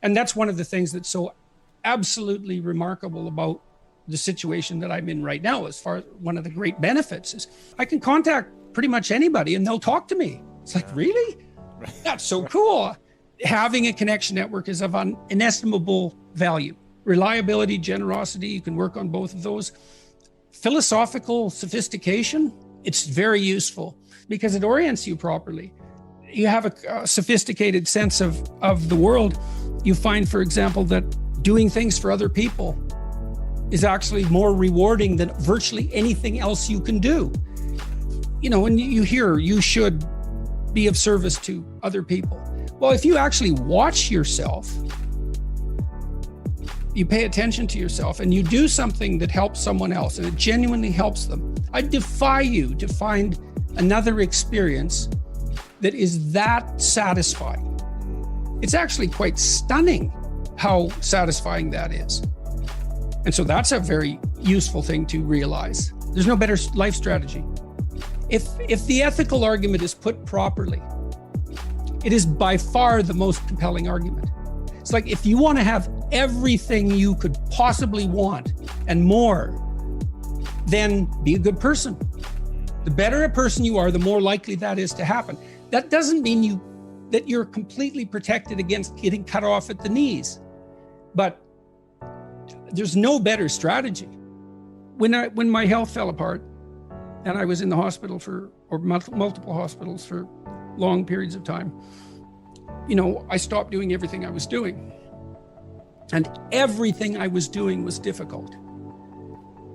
And that's one of the things that's so absolutely remarkable about the situation that I'm in right now. As far as one of the great benefits is I can contact pretty much anybody and they'll talk to me. It's like, really? That's so cool. Having a connection network is of inestimable value. Reliability, generosity, you can work on both of those. Philosophical sophistication, it's very useful because it orients you properly. You have a sophisticated sense of the world. You find, for example, that doing things for other people is actually more rewarding than virtually anything else you can do. You know, when you hear you should be of service to other people. Well, if you actually watch yourself, you pay attention to yourself and you do something that helps someone else and it genuinely helps them, I defy you to find another experience that is that satisfying. It's actually quite stunning how satisfying that is. And so that's a very useful thing to realize. There's no better life strategy. If the ethical argument is put properly, it is by far the most compelling argument. It's like, if you want to have everything you could possibly want and more, then be a good person. The better a person you are, the more likely that is to happen. That doesn't mean that you're completely protected against getting cut off at the knees. But there's no better strategy. When my health fell apart and I was in the hospital or multiple hospitals for long periods of time, you know, I stopped doing everything I was doing. And everything I was doing was difficult.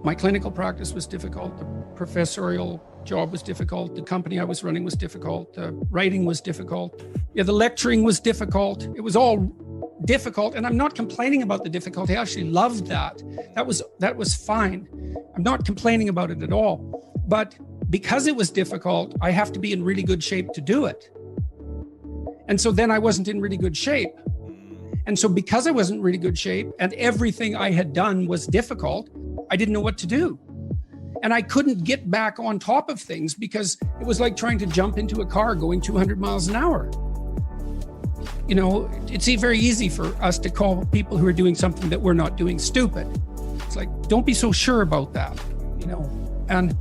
My clinical practice was difficult. The professorial job was difficult. The company I was running was difficult. The writing was difficult. Yeah, the lecturing was difficult. It was all difficult. And I'm not complaining about the difficulty. I actually loved that. That was fine. I'm not complaining about it at all. But because it was difficult, I have to be in really good shape to do it. And so then I wasn't in really good shape. And so because I wasn't in really good shape and everything I had done was difficult, I didn't know what to do. And I couldn't get back on top of things because it was like trying to jump into a car going 200 miles an hour. You know, it's very easy for us to call people who are doing something that we're not doing stupid. It's like, don't be so sure about that, you know. And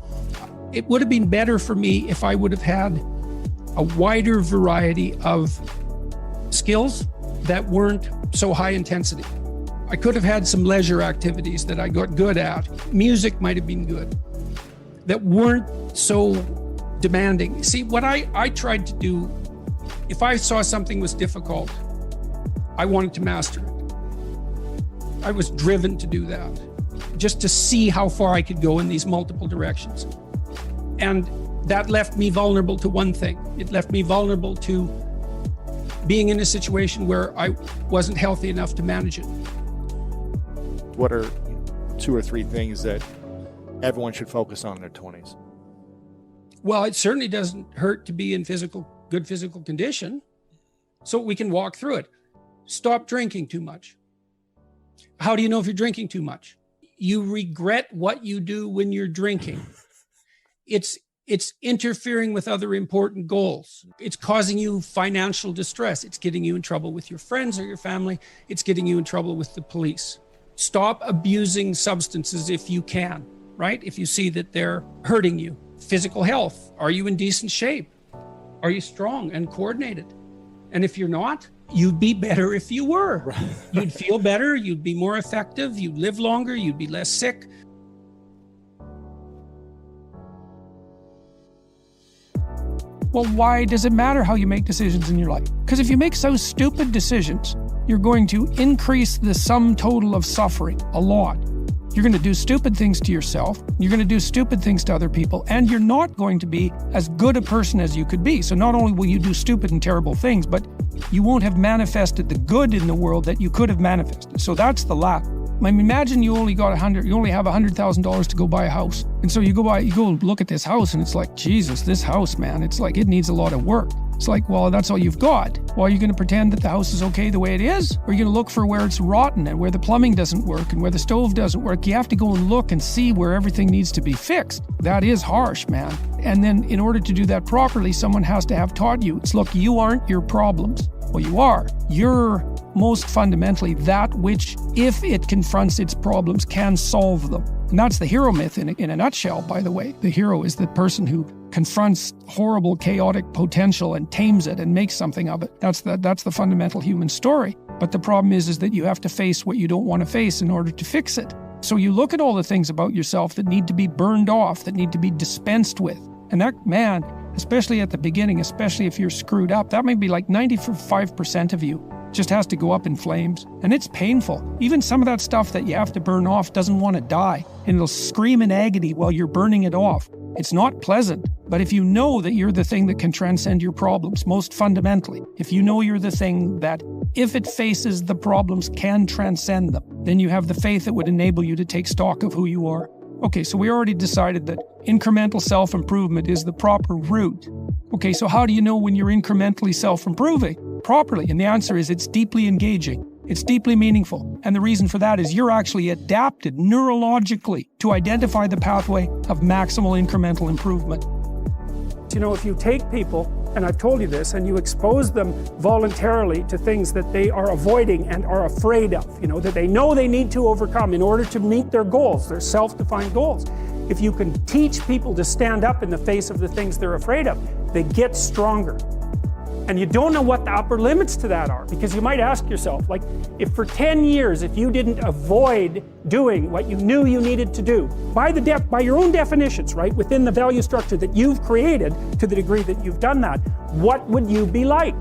it would have been better for me if I would have had a wider variety of skills that weren't so high intensity. I could have had some leisure activities that I got good at. Music might have been good, that weren't so demanding. See, what I tried to do, if I saw something was difficult, I wanted to master it. I was driven to do that, just to see how far I could go in these multiple directions. And that left me vulnerable to one thing. It left me vulnerable to being in a situation where I wasn't healthy enough to manage it. What are 2 or 3 things that everyone should focus on in their 20s? Well, it certainly doesn't hurt to be in good physical condition, so we can walk through it. Stop drinking too much. How do you know if you're drinking too much? You regret what you do when you're drinking. It's interfering with other important goals. It's causing you financial distress. It's getting you in trouble with your friends or your family. It's getting you in trouble with the police. Stop abusing substances if you can, right? If you see that they're hurting you. Physical health. Are you in decent shape? Are you strong and coordinated? And if you're not, you'd be better if you were. You'd feel better. You'd be more effective. You'd live longer. You'd be less sick. Well, why does it matter how you make decisions in your life? Because if you make so stupid decisions, you're going to increase the sum total of suffering a lot. You're going to do stupid things to yourself, you're going to do stupid things to other people, and you're not going to be as good a person as you could be. So not only will you do stupid and terrible things, but you won't have manifested the good in the world that you could have manifested. So that's the lack. I mean, imagine you only have $100,000 to go buy a house. And so you go look at this house and it's like, Jesus, this house, man, it's like, it needs a lot of work. It's like, well, that's all you've got. Well, are you going to pretend that the house is okay the way it is? Or are you going to look for where it's rotten and where the plumbing doesn't work and where the stove doesn't work? You have to go and look and see where everything needs to be fixed. That is harsh, man. And then in order to do that properly, someone has to have taught you, it's look, you aren't your problems. Well, you are. You're most fundamentally that which, if it confronts its problems, can solve them. And that's the hero myth in a nutshell, by the way. The hero is the person who confronts horrible, chaotic potential and tames it and makes something of it. That's the fundamental human story. But the problem is that you have to face what you don't want to face in order to fix it. So you look at all the things about yourself that need to be burned off, that need to be dispensed with. And that, man, especially at the beginning, especially if you're screwed up, that may be like 95% of you just has to go up in flames. And it's painful. Even some of that stuff that you have to burn off doesn't want to die. And it'll scream in agony while you're burning it off. It's not pleasant. But if you know that you're the thing that can transcend your problems, most fundamentally, if you know you're the thing that, if it faces the problems, can transcend them, then you have the faith that would enable you to take stock of who you are. Okay, so we already decided that incremental self-improvement is the proper route. Okay, so how do you know when you're incrementally self-improving properly? And the answer is it's deeply engaging. It's deeply meaningful. And the reason for that is you're actually adapted neurologically to identify the pathway of maximal incremental improvement. You know, if you take people, and I've told you this, and you expose them voluntarily to things that they are avoiding and are afraid of, you know, that they know they need to overcome in order to meet their goals, their self-defined goals. If you can teach people to stand up in the face of the things they're afraid of, they get stronger. And you don't know what the upper limits to that are, because you might ask yourself, like, if for 10 years, if you didn't avoid doing what you knew you needed to do, by your own definitions, right, within the value structure that you've created, to the degree that you've done that, what would you be like?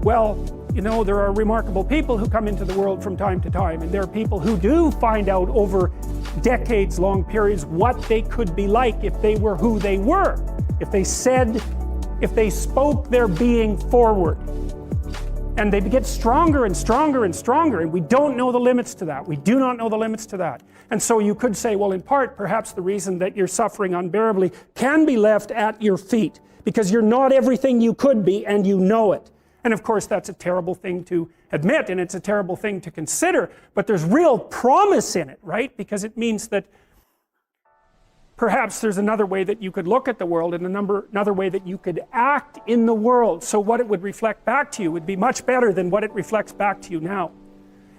Well, you know, there are remarkable people who come into the world from time to time, and there are people who do find out over decades-long periods what they could be like if they were who they were, if they spoke their being forward. And they get stronger and stronger and stronger, and we don't know the limits to that. We do not know the limits to that. And so you could say, well, in part, perhaps the reason that you're suffering unbearably can be left at your feet, because you're not everything you could be, and you know it. And of course, that's a terrible thing to admit, and it's a terrible thing to consider, but there's real promise in it, right? Because it means that perhaps there's another way that you could look at the world, and another way that you could act in the world, so what it would reflect back to you would be much better than what it reflects back to you now.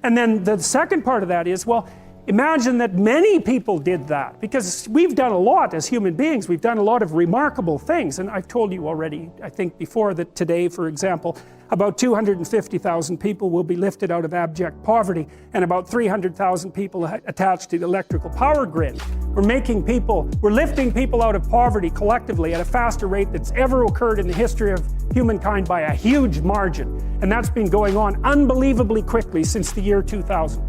And then the second part of that is, well, imagine that many people did that, because we've done a lot as human beings. We've done a lot of remarkable things, and I've told you already, I think before, that today, for example, about 250,000 people will be lifted out of abject poverty, and about 300,000 people attached to the electrical power grid. We're lifting people out of poverty collectively at a faster rate that's ever occurred in the history of humankind by a huge margin. And that's been going on unbelievably quickly since the year 2000.